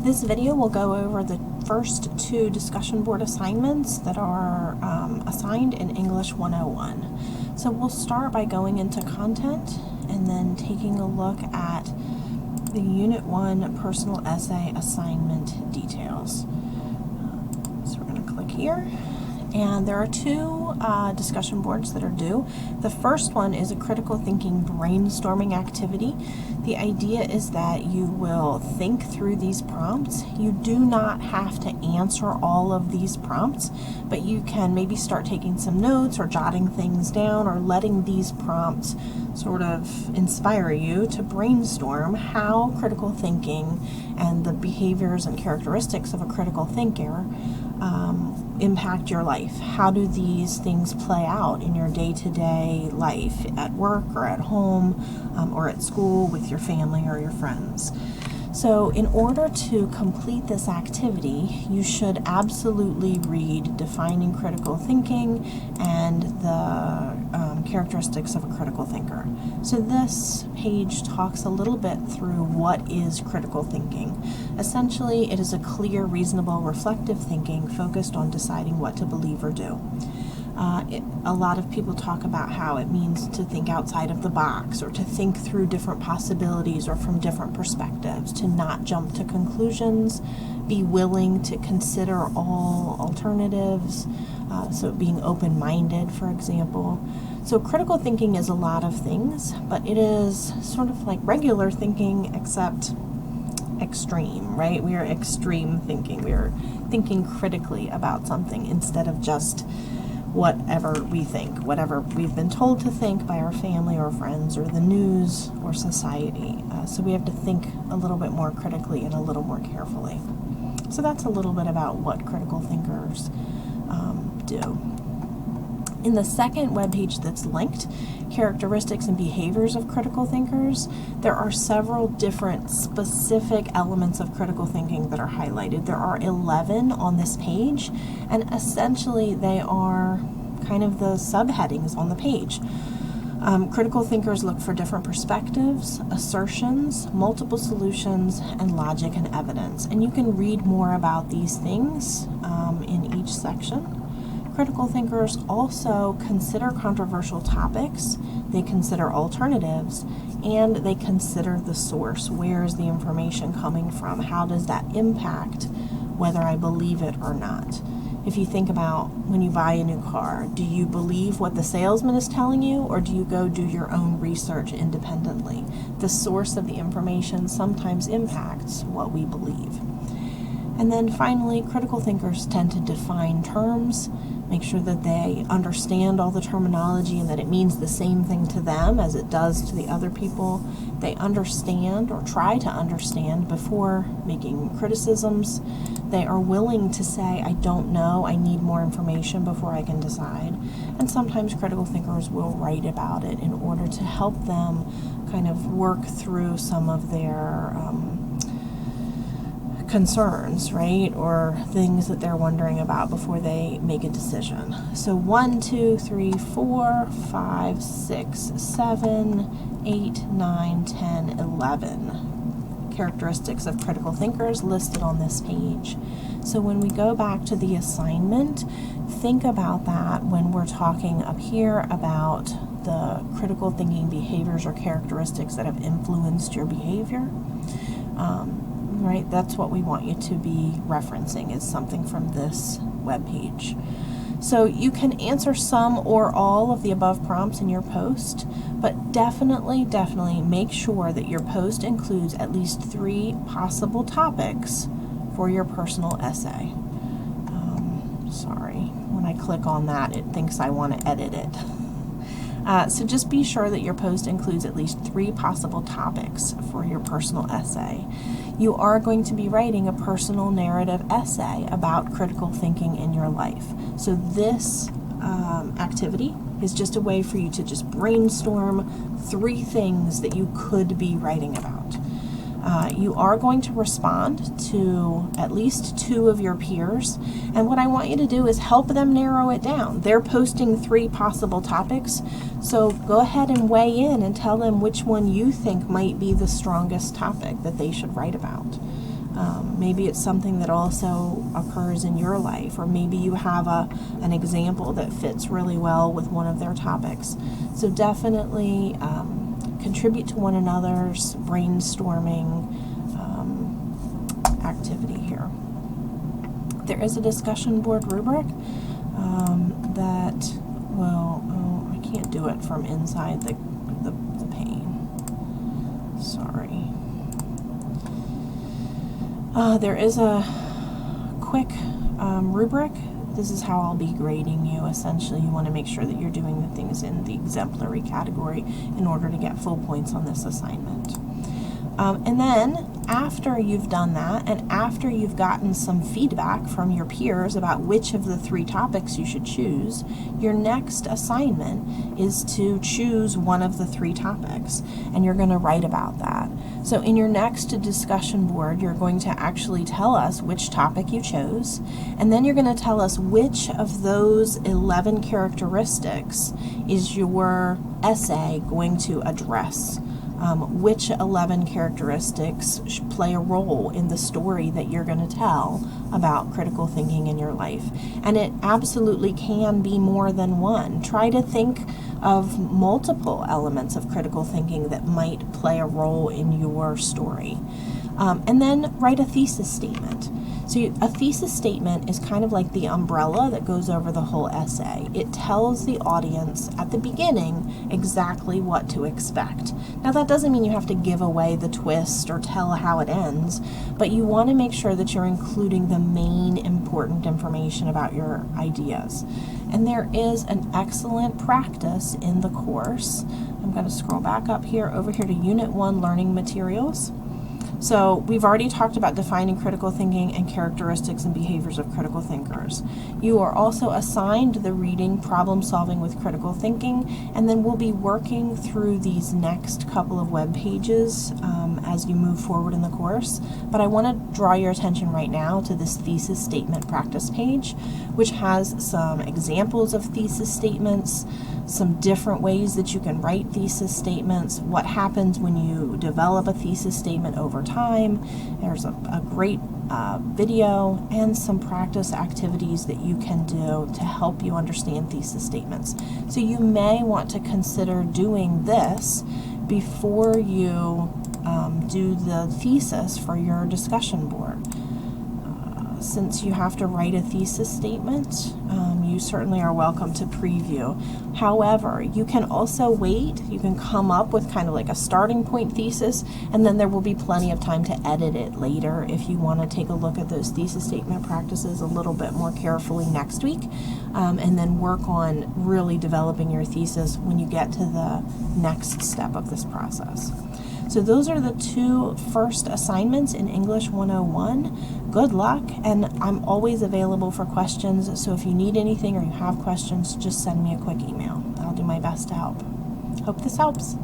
This video will go over the first two discussion board assignments that are assigned in English 101. So we'll start by going into content and then taking a look at the Unit 1 personal essay assignment details. So we're going to click here. And there are two discussion boards that are due. The first one is a critical thinking brainstorming activity. The idea is that you will think through these prompts. You do not have to answer all of these prompts, but you can maybe start taking some notes or jotting things down or letting these prompts sort of inspire you to brainstorm how critical thinking and the behaviors and characteristics of a critical thinker impact your life. How do these things play out in your day-to-day life at work or at home or at school with your family or your friends? So in order to complete this activity, you should absolutely read Defining Critical Thinking and the characteristics of a critical thinker. So this page talks a little bit through what is critical thinking. Essentially, it is a clear, reasonable, reflective thinking focused on deciding what to believe or do. A lot of people talk about how it means to think outside of the box or to think through different possibilities or from different perspectives, to not jump to conclusions, be willing to consider all alternatives, so being open-minded, for example. So critical thinking is a lot of things, but it is sort of like regular thinking except extreme, right? We are extreme thinking. We are thinking critically about something instead of just whatever we think, whatever we've been told to think by our family or friends or the news or society. So we have to think a little bit more critically and a little more carefully. So that's a little bit about what critical thinkers do. In the second webpage that's linked, Characteristics and Behaviors of Critical Thinkers, there are several different specific elements of critical thinking that are highlighted. There are 11 on this page, and essentially they are kind of the subheadings on the page. Critical thinkers look for different perspectives, assertions, multiple solutions, and logic and evidence. And you can read more about these things in each section. Critical thinkers also consider controversial topics, they consider alternatives, and they consider the source. Where is the information coming from? How does that impact whether I believe it or not? If you think about when you buy a new car, do you believe what the salesman is telling you, or do you go do your own research independently? The source of the information sometimes impacts what we believe. And then finally, critical thinkers tend to define terms, make sure that they understand all the terminology and that it means the same thing to them as it does to the other people. They understand or try to understand before making criticisms. They are willing to say, I don't know, I need more information before I can decide. And sometimes critical thinkers will write about it in order to help them kind of work through some of their concerns, right, or things that they're wondering about before they make a decision. So 1, 2, 3, 4, 5, 6, 7, 8, 9, 10, 11 characteristics of critical thinkers listed on this page. So when we go back to the assignment, think about that when we're talking up here about the critical thinking behaviors or characteristics that have influenced your behavior. Right, that's what we want you to be referencing, is something from this webpage. So you can answer some or all of the above prompts in your post, but definitely make sure that your post includes at least 3 possible topics for your personal essay. Sorry, when I click on that, it thinks I want to edit it. So just be sure that your post includes at least 3 possible topics for your personal essay. You are going to be writing a personal narrative essay about critical thinking in your life. So this activity is just a way for you to just brainstorm 3 things that you could be writing about. You are going to respond to at least 2 of your peers, and what I want you to do is help them narrow it down. They're posting 3 possible topics, so go ahead and weigh in and tell them which one you think might be the strongest topic that they should write about. Maybe it's something that also occurs in your life, or maybe you have an example that fits really well with one of their topics. So definitely contribute to one another's brainstorming activity here. There is a discussion board rubric that will, I can't do it from inside the pane. Sorry. There is a quick rubric. This is how I'll be grading you. Essentially, you want to make sure that you're doing the things in the exemplary category in order to get full points on this assignment. And then after you've done that, and after you've gotten some feedback from your peers about which of the 3 topics you should choose, your next assignment is to choose one of the 3 topics, and you're going to write about that. So in your next discussion board, you're going to actually tell us which topic you chose, and then you're going to tell us which of those 11 characteristics is your essay going to address. Which 11 characteristics play a role in the story that you're going to tell about critical thinking in your life. And it absolutely can be more than one. Try to think of multiple elements of critical thinking that might play a role in your story. And then write a thesis statement. So a thesis statement is kind of like the umbrella that goes over the whole essay. It tells the audience at the beginning exactly what to expect. Now that doesn't mean you have to give away the twist or tell how it ends, but you want to make sure that you're including the main important information about your ideas. And there is an excellent practice in the course. I'm going to scroll back up here, over here to Unit 1 Learning Materials. So we've already talked about defining critical thinking and characteristics and behaviors of critical thinkers. You are also assigned the reading Problem Solving with Critical Thinking, and then we'll be working through these next couple of web pages as you move forward in the course. But I want to draw your attention right now to this thesis statement practice page, which has some examples of thesis statements, some different ways that you can write thesis statements, what happens when you develop a thesis statement over time. There's a great video and some practice activities that you can do to help you understand thesis statements. So you may want to consider doing this before you do the thesis for your discussion board. Since you have to write a thesis statement, you certainly are welcome to preview. However, you can also wait. You can come up with kind of like a starting point thesis, and then there will be plenty of time to edit it later if you want to take a look at those thesis statement practices a little bit more carefully next week, and then work on really developing your thesis when you get to the next step of this process. So those are the 2 first assignments in English 101. Good luck, and I'm always available for questions, so if you need anything or you have questions, just send me a quick email. I'll do my best to help. Hope this helps.